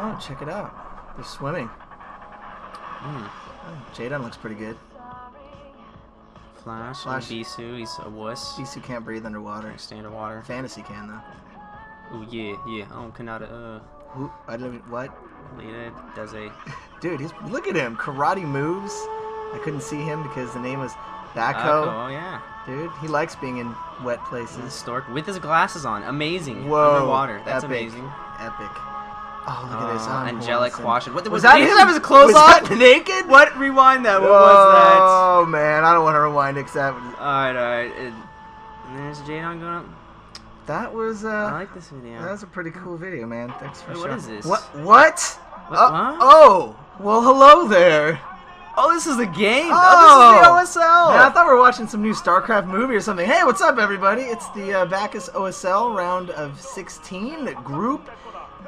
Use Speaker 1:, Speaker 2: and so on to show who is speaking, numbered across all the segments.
Speaker 1: Oh, check it out. They're swimming. Oh, Jaden looks pretty good.
Speaker 2: Flash. Bisu, he's a wuss.
Speaker 1: Bisu can't breathe underwater.
Speaker 2: Can't stay underwater.
Speaker 1: Fantasy can, though.
Speaker 2: Oh, yeah. Oh, Kanata,
Speaker 1: Who? I don't. What?
Speaker 2: Later does a.
Speaker 1: Dude, look at him. Karate moves. I couldn't see him because the name was Backhoe.
Speaker 2: Oh, yeah.
Speaker 1: Dude, he likes being in wet places.
Speaker 2: Stork with his glasses on. Amazing.
Speaker 1: Whoa.
Speaker 2: Underwater. That's
Speaker 1: epic.
Speaker 2: amazing.
Speaker 1: Epic. Oh, look at this.
Speaker 2: Angelic Washington. What
Speaker 1: was that? He didn't have his clothes on?
Speaker 2: That
Speaker 1: Naked?
Speaker 2: What? Rewind that. What was that?
Speaker 1: Oh, man. I don't want to rewind it.
Speaker 2: Alright. And there's Jadon going up.
Speaker 1: That was,
Speaker 2: I like this video.
Speaker 1: That was a pretty cool video, man. Thanks for sharing.
Speaker 2: What is this?
Speaker 1: What?
Speaker 2: What?
Speaker 1: Well, hello there.
Speaker 2: Oh, this is the game.
Speaker 1: Oh,
Speaker 2: this is the OSL.
Speaker 1: Man, I thought we were watching some new StarCraft movie or something. Hey, what's up, everybody? It's the Bacchus OSL round of 16, Group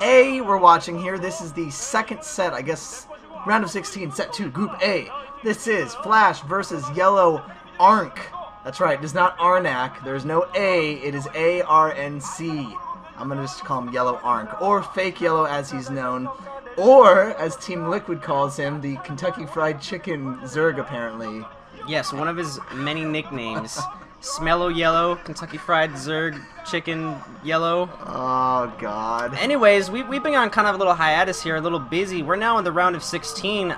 Speaker 1: A. We're watching here. This is the second set, I guess. Round of 16, set 2, Group A. This is Flash versus YellOw ArnC. That's right. It is not ArnC. There's no A. It is ArnC. I'm gonna just call him YellOw ArnC, or Fake YellOw as he's known. Or, as Team Liquid calls him, the Kentucky Fried Chicken Zerg, apparently.
Speaker 2: Yes, one of his many nicknames. Smello Yellow, Kentucky Fried Zerg, Chicken Yellow.
Speaker 1: Oh, God.
Speaker 2: Anyways, we've been on kind of a little hiatus here, a little busy. We're now in the round of 16.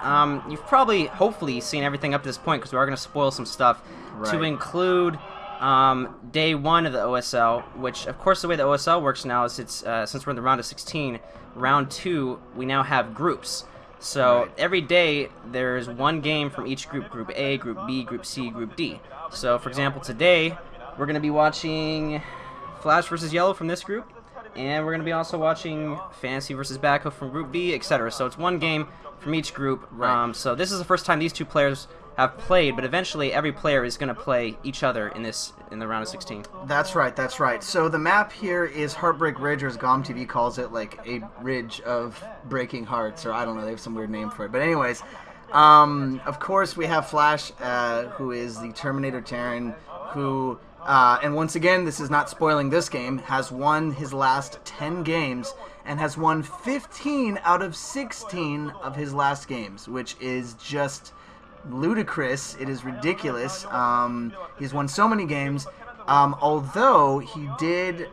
Speaker 2: You've probably, hopefully, seen everything up to this point, because we are going to spoil some stuff.
Speaker 1: Right.
Speaker 2: To include day 1 of the OSL, which, of course, the way the OSL works now is since we're in the round of 16, round 2, we now have groups. So
Speaker 1: right.
Speaker 2: Every day there's one game from each group: Group A, Group B, Group C, Group D. So, for example, today we're going to be watching Flash versus YellOw from this group, and we're going to be also watching Fantasy versus Backhoe from Group B, etc. So it's one game from each group.
Speaker 1: Right.
Speaker 2: So this is the first time these two players have played, but eventually every player is going to play each other in the round of 16.
Speaker 1: That's right, that's right. So the map here is Heartbreak Ridge, or as GomTV calls it, like a ridge of breaking hearts, or I don't know, they have some weird name for it. But anyways, of course we have Flash, who is the Terminator Terran, who, and once again, this is not spoiling this game, has won his last 10 games, and has won 15 out of 16 of his last games, which is just ludicrous. It is ridiculous. He's won so many games, although he did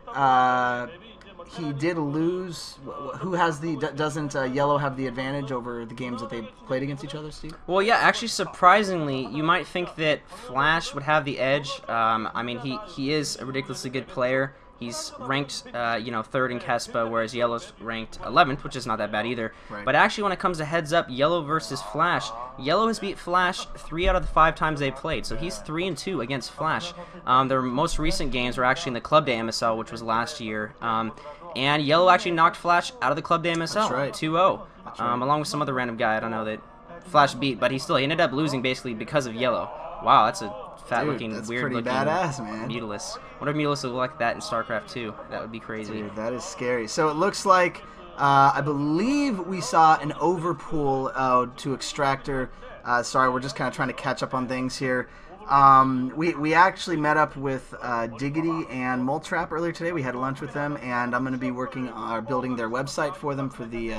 Speaker 1: lose. Who has the doesn't YellOw have the advantage over the games that they played against each other, Steve?
Speaker 2: Well, yeah, actually, surprisingly, you might think that Flash would have the edge. I mean, he is a ridiculously good player. He's ranked, 3rd in Kespa, whereas YellOw's ranked 11th, which is not that bad either.
Speaker 1: Right.
Speaker 2: But actually, when it comes to heads up, YellOw versus Flash, YellOw has beat Flash 3 out of the 5 times they've played, so he's 3-2 against Flash. Their most recent games were actually in the Club Day MSL, which was last year. And YellOw actually knocked Flash out of the Club Day MSL,
Speaker 1: That's right.
Speaker 2: 2-0,
Speaker 1: That's right.
Speaker 2: along with some other random guy I don't know that Flash beat, but he ended up losing basically because of YellOw. Wow, that's a fat-looking, weird-looking
Speaker 1: badass, man.
Speaker 2: Mutalisk. Wonder if Mutalisk would look like that in StarCraft 2. That would be crazy.
Speaker 1: Dude, that is scary. So it looks like, I believe we saw an overpool to Extractor. Sorry, we're just kind of trying to catch up on things here. We actually met up with Diggity and Moletrap earlier today. We had lunch with them, and I'm going to be working on building their website for them for the...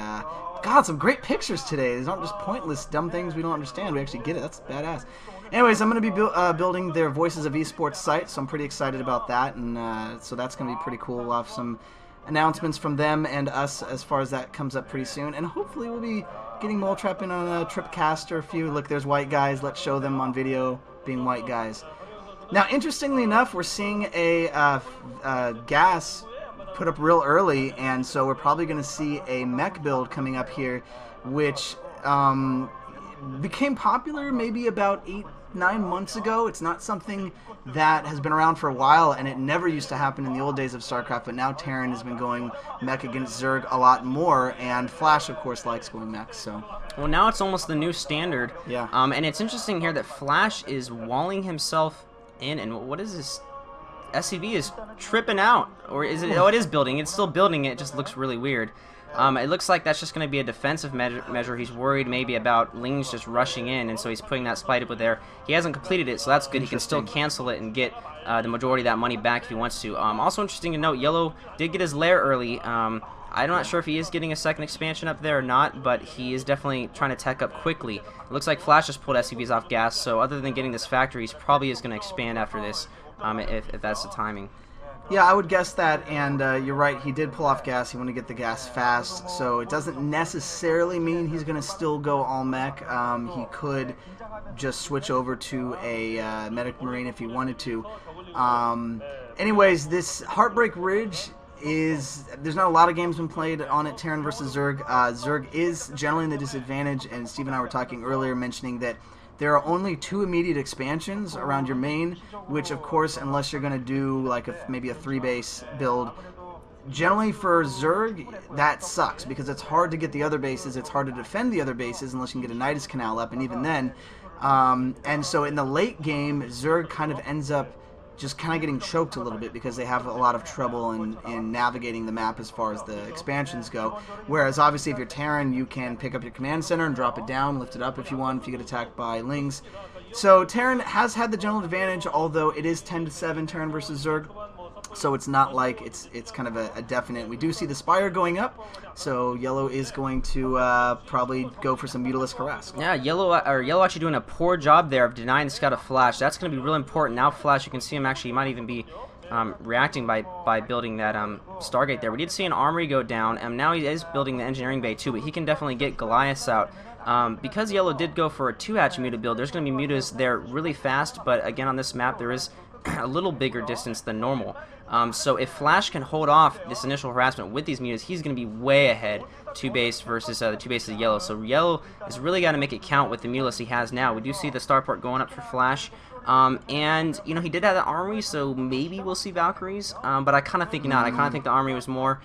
Speaker 1: God, some great pictures today. These aren't just pointless, dumb things we don't understand. We actually get it. That's badass. Anyways, I'm going to be building their Voices of Esports site, so I'm pretty excited about that, and so that's going to be pretty cool. We'll have some announcements from them and us as far as that comes up pretty soon, and hopefully we'll be getting Moletrap in on a Tripcast or a few. Look, there's white guys. Let's show them on video being white guys. Now, interestingly enough, we're seeing a gas put up real early, and so we're probably going to see a mech build coming up here, which became popular maybe about 8-9 months ago. It's not something that has been around for a while, and it never used to happen in the old days of StarCraft, but now Terran has been going mech against Zerg a lot more, and Flash, of course, likes going mech, so...
Speaker 2: Well, now it's almost the new standard.
Speaker 1: Yeah.
Speaker 2: And it's interesting here that Flash is walling himself in, and what is this? SCV is tripping out, or is it? Oh, it is building. It's still building. It just looks really weird. It looks like that's just going to be a defensive measure. He's worried maybe about Lings just rushing in, and so he's putting that spite up there. He hasn't completed it, so that's good. He can still cancel it and get the majority of that money back if he wants to. Also interesting to note, YellOw did get his lair early. I'm not sure if he is getting a second expansion up there or not, but he is definitely trying to tech up quickly. It looks like Flash just pulled SCVs off gas, so other than getting this factory, he's probably is going to expand after this, if that's the timing.
Speaker 1: Yeah, I would guess that, and you're right, he did pull off gas. He wanted to get the gas fast, so it doesn't necessarily mean he's going to still go all mech. He could just switch over to a medic marine if he wanted to. Anyways, this Heartbreak Ridge there's not a lot of games been played on it, Terran versus Zerg. Zerg is generally in the disadvantage, and Steve and I were talking earlier mentioning that there are only 2 immediate expansions around your main, which of course, unless you're going to do like maybe a 3-base build, generally for Zerg, that sucks because it's hard to get the other bases, it's hard to defend the other bases unless you can get a Nidus Canal up, and even then. And so in the late game, Zerg kind of ends up just kind of getting choked a little bit because they have a lot of trouble in navigating the map as far as the expansions go. Whereas obviously if you're Terran, you can pick up your command center and drop it down, lift it up if you want, if you get attacked by Lings. So Terran has had the general advantage, although it is 10-7 Terran versus Zerg. So it's not like it's kind of a definite. We do see the Spire going up, so YellOw is going to probably go for some Mutalisk Harass.
Speaker 2: Yeah, YellOw actually doing a poor job there of denying Scout a flash. That's going to be really important. Now Flash, you can see him actually, he might even be reacting by building that Stargate there. We did see an armory go down, and now he is building the engineering bay too, but he can definitely get Goliaths out. Because YellOw did go for a 2-hatch muta build, there's going to be mutas there really fast, but again on this map there is a little bigger distance than normal. So if Flash can hold off this initial harassment with these mutas, he's going to be way ahead 2-base versus the 2 bases of YellOw. So YellOw has really got to make it count with the mutas he has now. We do see the starport going up for Flash. And, you know, he did have the armory, so maybe we'll see Valkyries. But I kind of think not. I kind of think the armory was more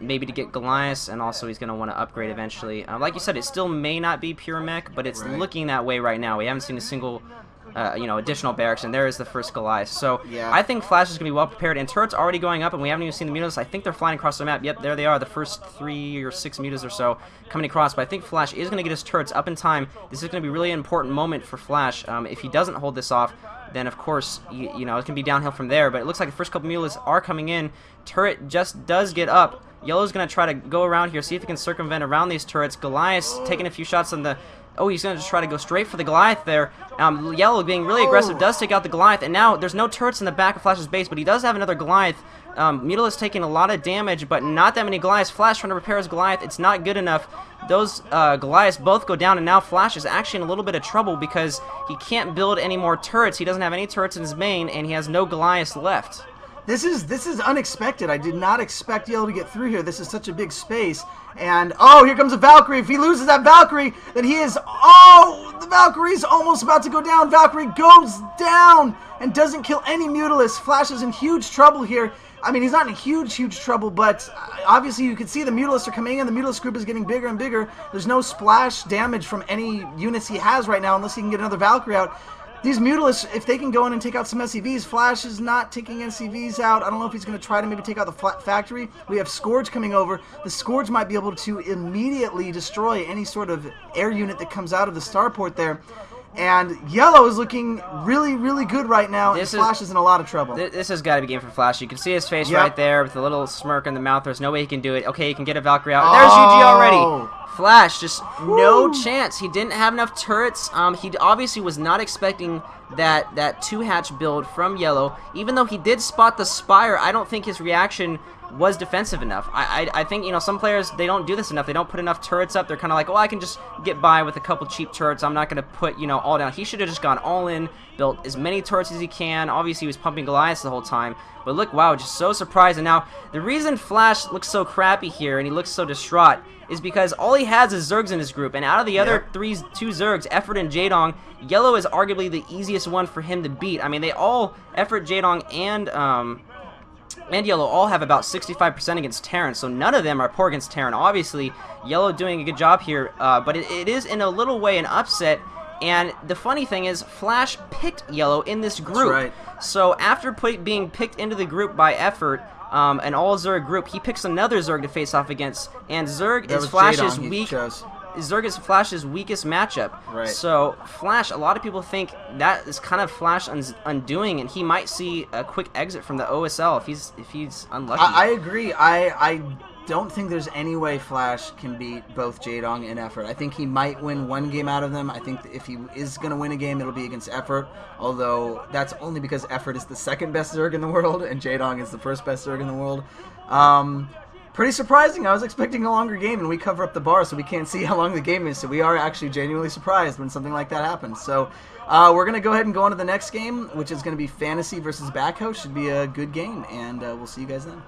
Speaker 2: maybe to get Goliaths, and also he's going to want to upgrade eventually. Like you said, it still may not be pure mech, but it's looking that way right now. We haven't seen a single additional barracks, and there is the first Goliath. So
Speaker 1: yeah.
Speaker 2: I think Flash is going to be well prepared, and turrets already going up, and we haven't even seen the mutas. I think they're flying across the map. Yep, there they are, the first 3 or 6 mutas or so coming across, but I think Flash is going to get his turrets up in time. This is going to be a really important moment for Flash. If he doesn't hold this off, then of course, you know, it can be downhill from there, but it looks like the first couple mutas are coming in. Turret just does get up. YellOw's going to try to go around here, see if he can circumvent around these turrets. Goliath's taking a few shots on the... Oh, he's going to just try to go straight for the Goliath there. YellOw being really aggressive does take out the Goliath, and now there's no turrets in the back of Flash's base, but he does have another Goliath. Mutalisk's taking a lot of damage, but not that many Goliaths. Flash trying to repair his Goliath. It's not good enough. Those Goliaths both go down, and now Flash is actually in a little bit of trouble because he can't build any more turrets. He doesn't have any turrets in his main, and he has no Goliaths left.
Speaker 1: This is unexpected. I did not expect YellOw to get through here. This is such a big space. And, oh, here comes a Valkyrie. If he loses that Valkyrie, then he is... Oh, the Valkyrie's almost about to go down. Valkyrie goes down and doesn't kill any Mutalisk. Flash is in huge trouble here. I mean, he's not in huge trouble, but obviously you can see the Mutalisks are coming in. The Mutalist group is getting bigger and bigger. There's no splash damage from any units he has right now unless he can get another Valkyrie out. These Mutalisks, if they can go in and take out some SCVs, Flash is not taking SCVs out. I don't know if he's going to try to maybe take out the factory. We have Scourge coming over. The Scourge might be able to immediately destroy any sort of air unit that comes out of the starport there. And YellOw is looking really good right now, and Flash is in a lot of trouble.
Speaker 2: This has got to be game for Flash. You can see his face right there with a little smirk in the mouth. There's no way he can do it. Okay, he can get a Valkyrie out. There's GG already. Flash, just no chance. He didn't have enough turrets. He obviously was not expecting that 2-hatch build from YellOw. Even though he did spot the Spire, I don't think his reaction was defensive enough. I think, you know, some players, they don't do this enough. They don't put enough turrets up. They're kind of like, oh, I can just get by with a couple cheap turrets. I'm not going to put, you know, all down. He should have just gone all in, built as many turrets as he can. Obviously, he was pumping Goliaths the whole time. But look, wow, just so surprised. And now, the reason Flash looks so crappy here and he looks so distraught is because all he has is Zergs in his group. And out of the other two Zergs, Effort and Jaedong, YellOw is arguably the easiest one for him to beat. I mean, they all, Effort, Jaedong, and YellOw all have about 65% against Terran, so none of them are poor against Terran. Obviously, YellOw doing a good job here, but it is in a little way an upset. And the funny thing is, Flash picked YellOw in this group.
Speaker 1: That's right.
Speaker 2: So after being picked into the group by Effort, an all-Zerg group, he picks another Zerg to face off against, and Zerg is Flash's Flash's weakest matchup.
Speaker 1: Right.
Speaker 2: So Flash, a lot of people think that is kind of Flash undoing, and he might see a quick exit from the OSL if he's unlucky.
Speaker 1: I agree. I don't think there's any way Flash can beat both Jaedong and Effort. I think he might win one game out of them. I think if he is going to win a game, it'll be against Effort, although that's only because Effort is the second best Zerg in the world and Jaedong is the first best Zerg in the world. Pretty surprising. I was expecting a longer game, and we cover up the bar so we can't see how long the game is, so we are actually genuinely surprised when something like that happens. So we're going to go ahead and go on to the next game, which is going to be Fantasy versus Backhoe. Should be a good game, and we'll see you guys then.